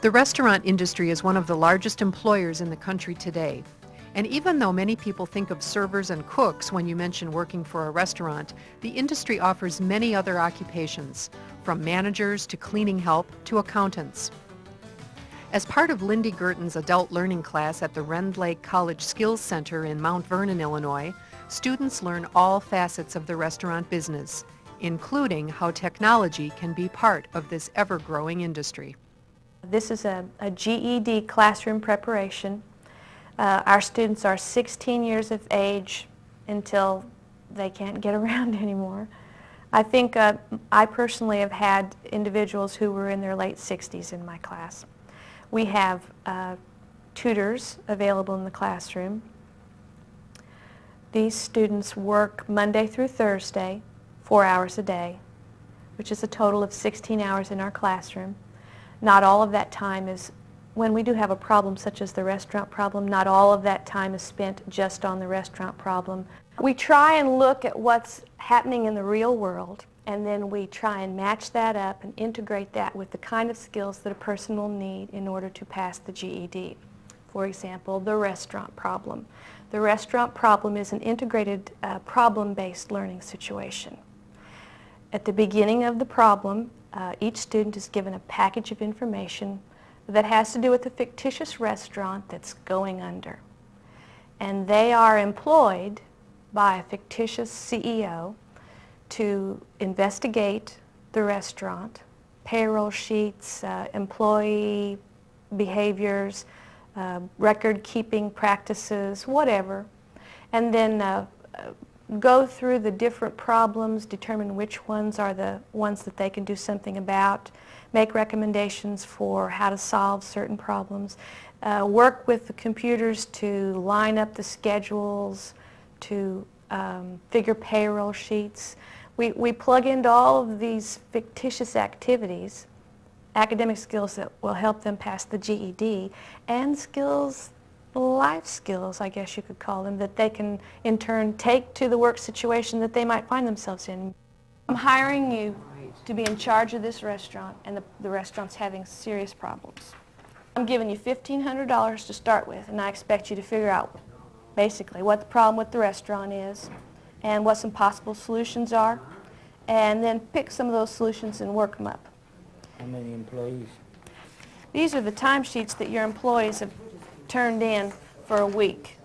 The restaurant industry is one of the largest employers in the country today. And even though many people think of servers and cooks when you mention working for a restaurant, the industry offers many other occupations, from managers to cleaning help to accountants. As part of Lindy Girton's adult learning class at the Rend Lake College Skills Center in Mount Vernon, Illinois, students learn all facets of the restaurant business, including how technology can be part of this ever-growing industry. This is a GED classroom preparation. Our students are 16 years of age until they can't get around anymore. I think I personally have had individuals who were in their late 60s in my class. We have tutors available in the classroom. These students work Monday through Thursday, 4 hours a day, which is a total of 16 hours in our classroom. Not all of that time is, when we do have a problem such as the restaurant problem, not all of that time is spent just on the restaurant problem. We try and look at what's happening in the real world, and then we try and match that up and integrate that with the kind of skills that a person will need in order to pass the GED. For example, the restaurant problem. The restaurant problem is an integrated problem-based learning situation. At the beginning of the problem, each student is given a package of information that has to do with a fictitious restaurant that's going under. And they are employed by a fictitious CEO to investigate the restaurant, payroll sheets, employee behaviors, record-keeping practices, whatever, and then go through the different problems, determine which ones are the ones that they can do something about, make recommendations for how to solve certain problems, work with the computers to line up the schedules, to figure payroll sheets. We plug into all of these fictitious activities, academic skills that will help them pass the GED, and skills, life skills, I guess you could call them, that they can in turn take to the work situation that they might find themselves in. I'm hiring you to be in charge of this restaurant, and the restaurant's having serious problems. I'm giving you $1,500 to start with, and I expect you to figure out basically what the problem with the restaurant is and what some possible solutions are, and then pick some of those solutions and work them up. How many employees? These are the timesheets that your employees have turned in for a week.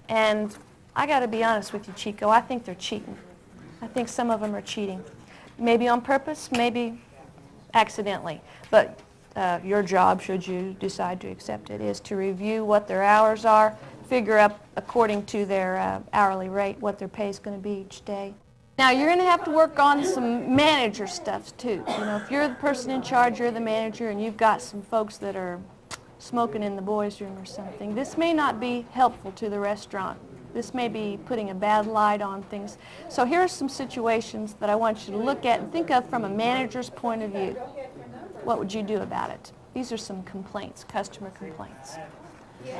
And I got to be honest with you, Chico, I think they're cheating. I think some of them are cheating. Maybe on purpose, maybe accidentally. But your job, should you decide to accept it, is to review what their hours are, figure up according to their hourly rate what their pay is going to be each day. Now, you're going to have to work on some manager stuff, too. You know, if you're the person in charge, you're the manager, and you've got some folks that are smoking in the boys' room or something, this may not be helpful to the restaurant. This may be putting a bad light on things. So here are some situations that I want you to look at and think of from a manager's point of view. What would you do about it? These are some complaints, customer complaints.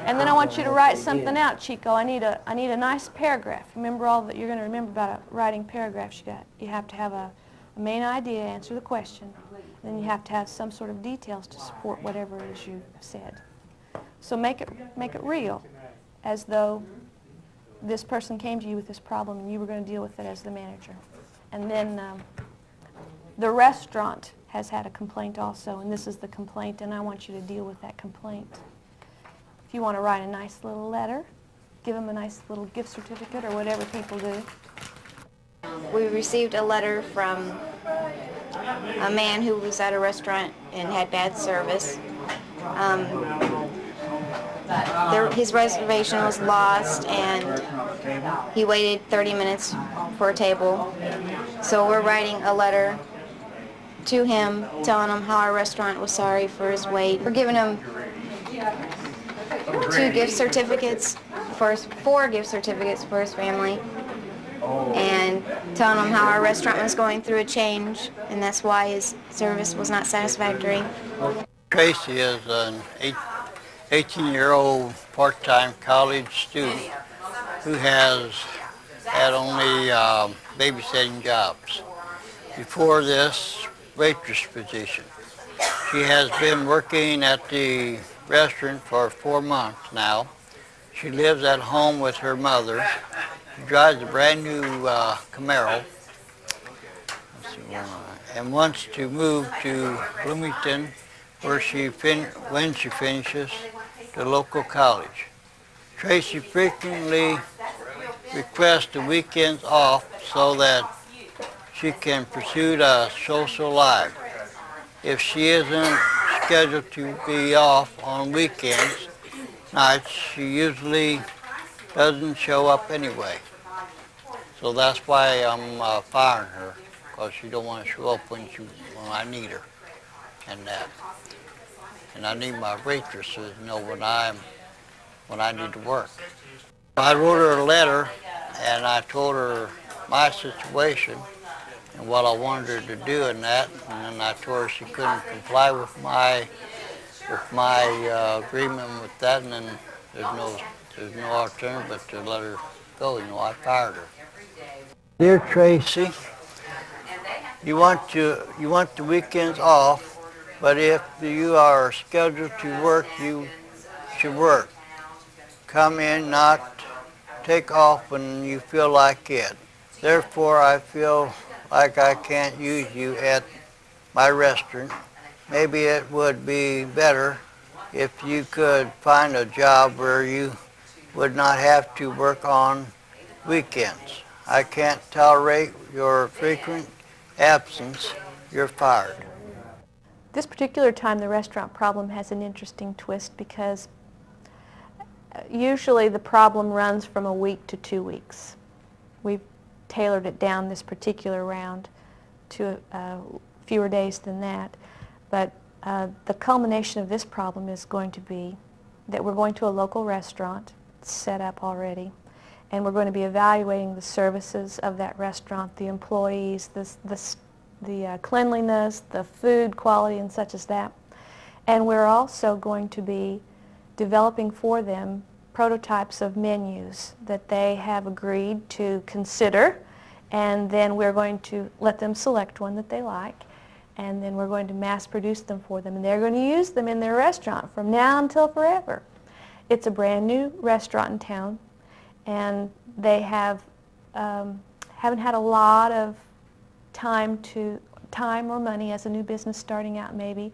And then I want you to write something out, Chico. I need a nice paragraph. Remember all that you're going to remember about writing paragraphs. You have to have a main idea, answer the question. Then you have to have some sort of details to support whatever it is you've said. So make it real, as though this person came to you with this problem and you were going to deal with it as the manager. And then the restaurant has had a complaint also, and this is the complaint, and I want you to deal with that complaint. If you want to write a nice little letter, give them a nice little gift certificate or whatever people do. We received a letter from a man who was at a restaurant and had bad service. His reservation was lost, and he waited 30 minutes for a table. So we're writing a letter to him, telling him how our restaurant was sorry for his wait. We're giving him 4 gift certificates for his family, and telling him how our restaurant was going through a change, and that's why his service was not satisfactory. Tracy is an 18-year-old part-time college student who has had only babysitting jobs. Before this, waitress position. She has been working at the restaurant for 4 months now. She lives at home with her mother. She drives a brand new Camaro. And wants to move to Bloomington where when she finishes the local college. Tracy frequently requests the weekends off so that she can pursue a social life. If she isn't scheduled to be off on weekends, nights, she usually doesn't show up anyway. So that's why I'm firing her, because she don't want to show up when I need her, and that. And I need my waitresses to know when I need to work. I wrote her a letter, and I told her my situation and what I wanted her to do in that, and then I told her she couldn't comply with my agreement with that, and then there's no alternative but to let her go. I fired her. Dear Tracy, you want the weekends off, but if you are scheduled to work, you should work. Come in, not take off when you feel like it. Therefore, I feel like I can't use you at my restaurant. Maybe it would be better if you could find a job where you would not have to work on weekends. I can't tolerate your frequent absence. You're fired. This particular time, the restaurant problem has an interesting twist because usually the problem runs from a week to 2 weeks. We've tailored it down this particular round to fewer days than that. But the culmination of this problem is going to be that we're going to a local restaurant, set up already, and we're going to be evaluating the services of that restaurant, the employees, the cleanliness, the food quality and such as that. And we're also going to be developing for them prototypes of menus that they have agreed to consider, and then we're going to let them select one that they like, and then we're going to mass produce them for them, and they're going to use them in their restaurant from now until forever. It's a brand new restaurant in town, and they haven't had a lot of time or money as a new business starting out maybe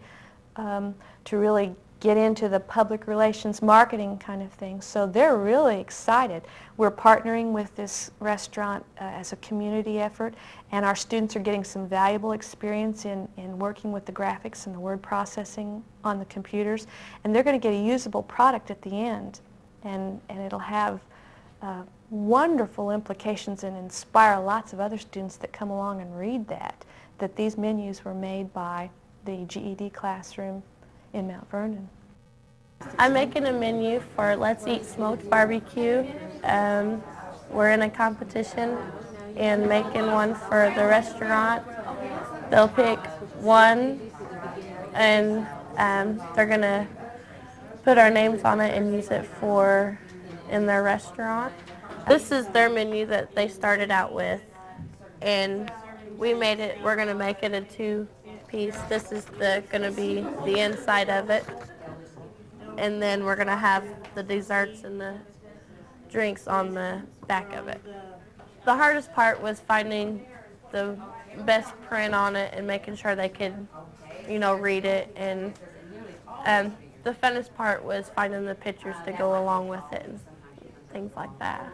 to really get into the public relations marketing kind of thing. So they're really excited. We're partnering with this restaurant as a community effort, and our students are getting some valuable experience in working with the graphics and the word processing on the computers, and they're going to get a usable product at the end, and it'll have wonderful implications and inspire lots of other students that come along and read that these menus were made by the GED classroom in Mount Vernon. I'm making a menu for Let's Eat Smoked Barbecue. We're in a competition and making one for the restaurant. They'll pick one and they're going to put our names on it and use it in their restaurant. This is their menu that they started out with, and we're going to make it a 2-piece. This is going to be the inside of it, and then we're going to have the desserts and the drinks on the back of it. The hardest part was finding the best print on it and making sure they could, read it, and the funnest part was finding the pictures to go along with it and things like that.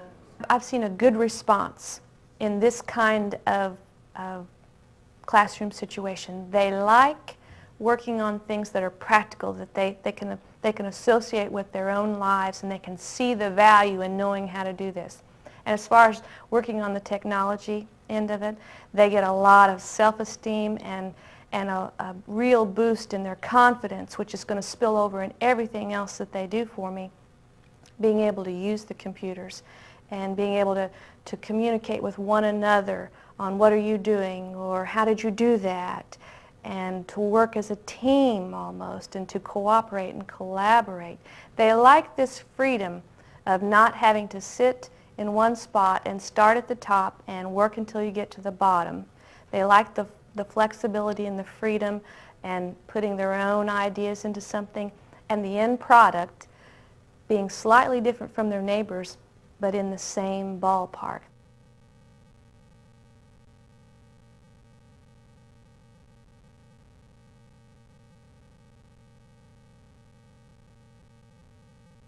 I've seen a good response in this kind of classroom situation. They like working on things that are practical, that they can associate with their own lives, and they can see the value in knowing how to do this. And as far as working on the technology end of it, they get a lot of self-esteem and a real boost in their confidence, which is going to spill over in everything else that they do for me, being able to use the computers and being able to communicate with one another on what are you doing or how did you do that, and to work as a team almost and to cooperate and collaborate. They like this freedom of not having to sit in one spot and start at the top and work until you get to the bottom. They like the flexibility and the freedom and putting their own ideas into something, and the end product being slightly different from their neighbors, but in the same ballpark.